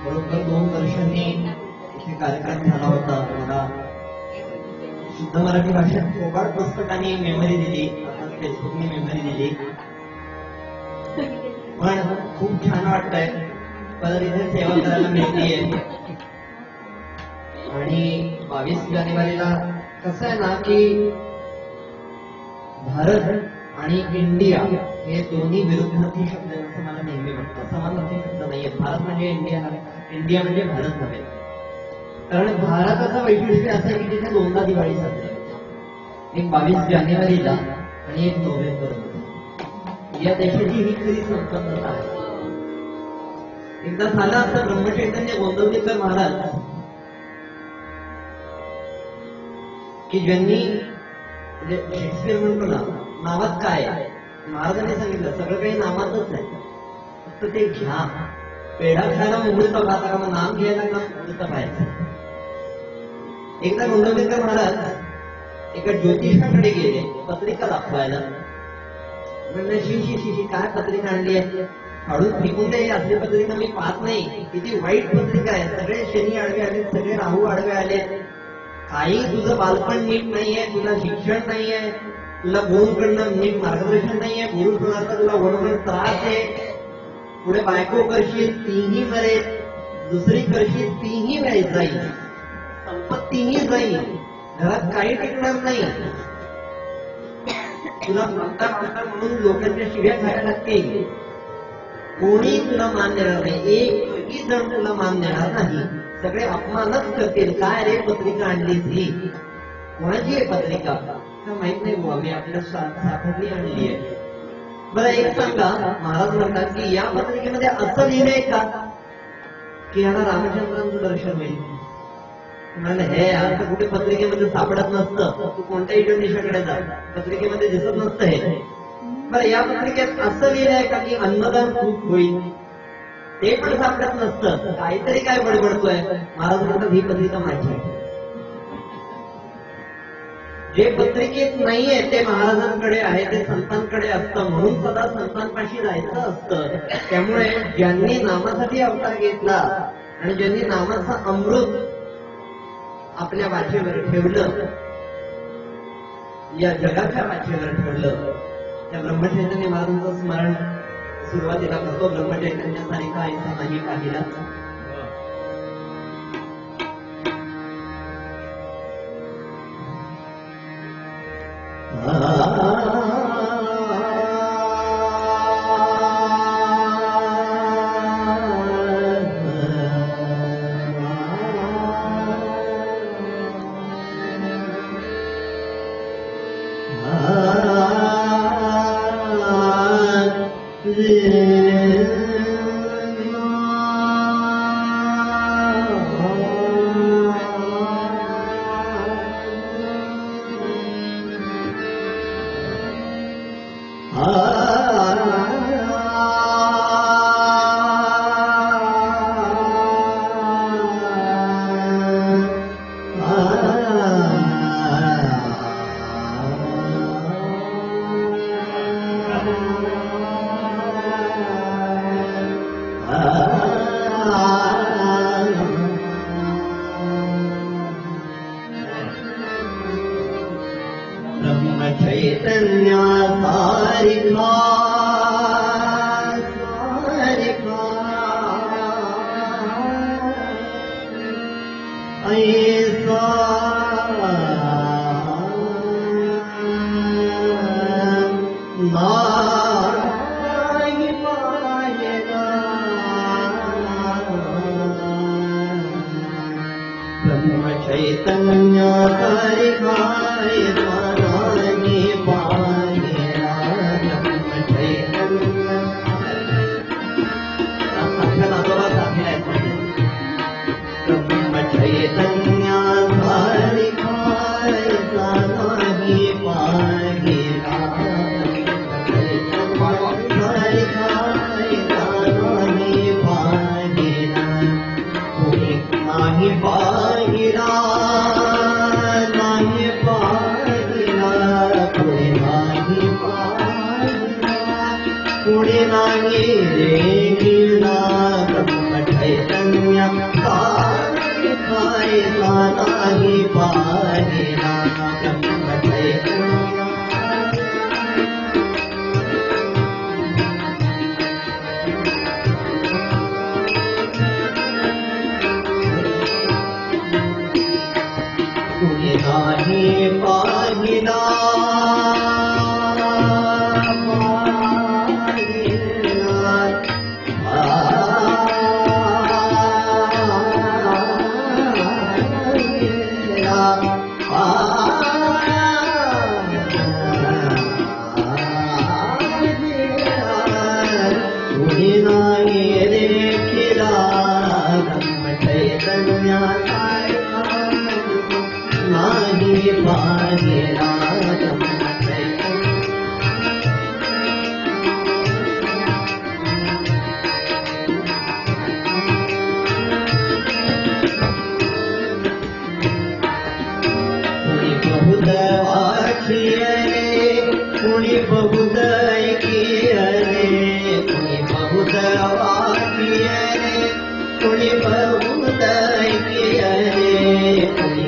बरोबर 2 वर्षांनी इथे कार्यक्रम झाला होता. मला शुद्ध मराठी भाषेत कोबाड पुस्तकाने मेमरी दिली, फेसबुकने मेमरी दिली. पण खूप छान वाटतंय परत इथे सेवा करायला मिळतेय. आणि 22 जानेवारीला कसं आहे ना की भारत आणि इंडिया हे दोन्ही विरुद्धार्थी शब्द असं मला नेहमी वाटतं. समानार्थी शब्द नाहीये. भारत म्हणजे इंडिया नव्हे, इंडिया म्हणजे भारत नव्हे. कारण भारताचं वैशिष्ट्य असं आहे की तिथे दोनदा दिवाळी साजरी होते, एक 22 जानेवारीला आणि एक नोव्हेंबरला. या देशाची ही खरी संपन्नता आहे. एकदा झालं असं ब्रह्मचैतन्य गोंदवलेकर महाराज की ज्यांनी म्हणजे शेक्सपियर म्हणतो ना, नावात काय आहे, महाराजांनी सांगितलं सगळं काही नावातच आहे, फक्त ते घ्या. पेढा खायला मुहूर्त पाहता का, मग नाम घ्यायला का मुहूर्त पाहायचं. एकदा गोंदवलेकर महाराज एका ज्योतिषाकडे गेले पत्रिका दाखवायला. म्हणलं शी काय पत्रिका आणली आहे, काढून फेकून दे, असली पत्रिका मी पाहत नाही, किती वाईट पत्रिका आहे, सगळे शनी आडवे आले, सगळे राहू आडवे आले, काही तुझं बालपण नीट नाहीये, तुला शिक्षण नाहीये, तुला गुरुकडनं नीट मार्गदर्शन नाहीये, गुरुकडनं तुला वणवण त्रास आहे, पुढे बायको करशील तीही मरेल, दुसरी करशील तीही वेळ जाईल, संपत्तीही जाईल, घरात काही टिकणार नाही, तुला म्हणता म्हणून लोकांच्या शिव्या खायला लागतील, कोणी तुला मान देणार नाही, एकही जण तुला मान देणार नाही, सगळे अपमानच करतील. काय रे पत्रिका आणलीस ही, कोणाची आहे पत्रिका माहित नाही बुवा, मी आपल्या साखरली आणली आहे. बरं एक सांगा, महाराज म्हणतात की या पत्रिकेमध्ये असं लिहिलंय का की यांना रामचंद्रांचं दर्शन होईल. म्हणाले हे असं कुठे पत्रिकेमध्ये सापडत नसतं, तू कोणत्याही ज्योतिषाकडे जा, पत्रिकेमध्ये दिसत नसतं हे. बरं या पत्रिकेत असं लिहिलंय का की अन्नदान खूप होईल, ते पण सापडत नसतं, काहीतरी काय बडबडतोय. महाराज म्हणतात ही पत्रिका माझी आहे. जे पत्रिकेत नाहीये ते महाराजांकडे आहे, ते संतांकडे असतं, म्हणून सदा संतांपाशी राहायचं असतं. त्यामुळे ज्यांनी नामासाठी अवतार घेतला आणि ज्यांनी नामाचं अमृत आपल्या वाचेवर ठेवलं, या जगाच्या वाचेवर ठेवलं, त्या ब्रह्मचैतन्य महाराजांचं स्मरण सुरुवातीला करतो. ब्रह्मचैतन्य सारिखा ऐसा नाही पाहिला. पुढे नाही रे ब्रह्मचैतन्य पाहिला ब्रह्म चैतन्य कुणी नाही पाहिला कुणी नाही देखिला ब्रह्म चैतन्य नाही पाहिला ब्रह्म चैतन्य कुणी बहुत वाचिले कुणी बहुत ऐकिले कुणी बहुत वाचिले कुणी बहुत ऐकिले कुणी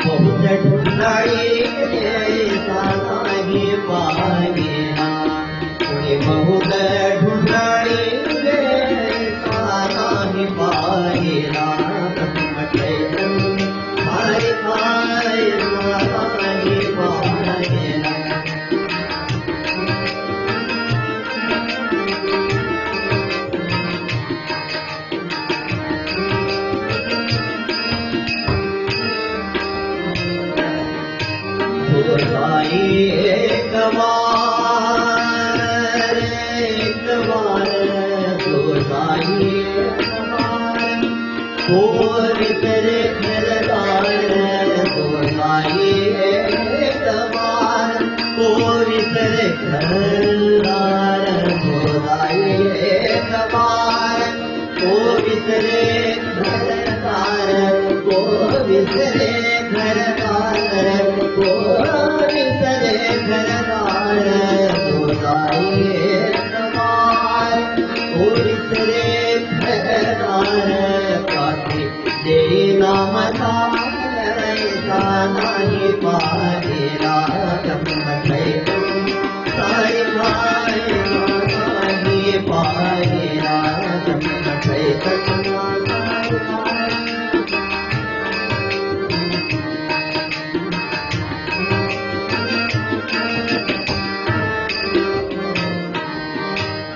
बहुत ढुंढाळी नाही पाहिला कुणी बहुत ढुंढाळी नाही पाहिला ब्रह्म चैतन्य हाय हाय नाही पाहिला एक बार गोसाई कोर तेरे घरदार गोसाई एक बार कोर तेरे घरदार गोसाई एक बार कोर तेरे घरदार कोर तेरे घरदार कोर तेरे घरदार गोसाई एक बार कोर तेरे घरदार काठी देई नाम ऐसा नाही पाहिला ब्रह्म चैतन्य साई नाही पाहिला ब्रह्म चैतन्य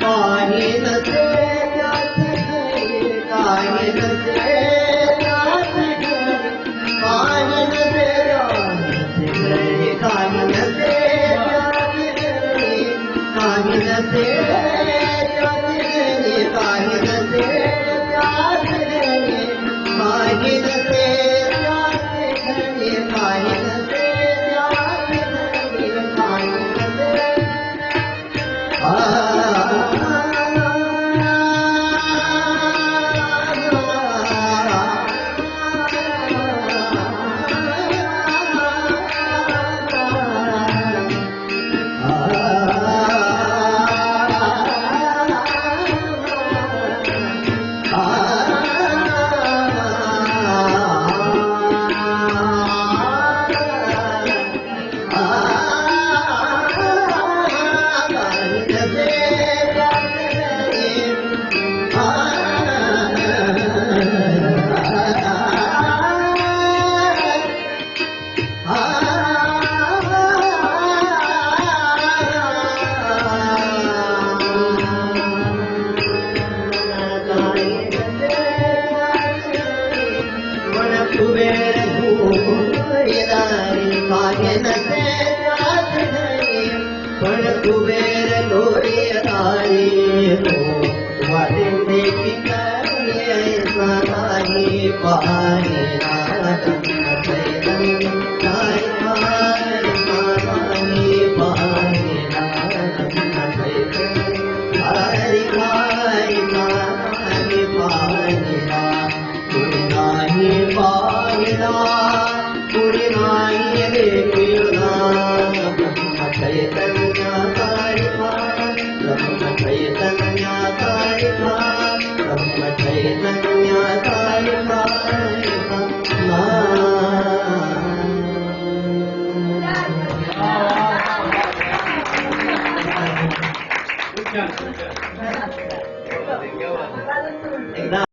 काही नसे त्यात घरी काही नसे त्यात घरी काही नसे त्यात घरी काही नसे त्यात घरी काही नसे त्यात घरी काही नसे त्यात घरी काही नसे त्यात घरी काही नसे त्यात घरी काही नसे कुबेर भूदारी काही नसे त्यात घरी पण कुबेर लोरी वाटे की ऐसा नाही पाहिला ब्रह्म चैतन्य नाही पाहिला ब्रह्म चैतन्य हरि नाही पाहिला कुणी नाही पाहिला कुणी नाही देखिला ब्रह्म चैतन्य सारिखा ब्रह्म चैतन्य सारिखा ब्रह्म चैतन्य सारिखा खूप छान खूप छान एकदा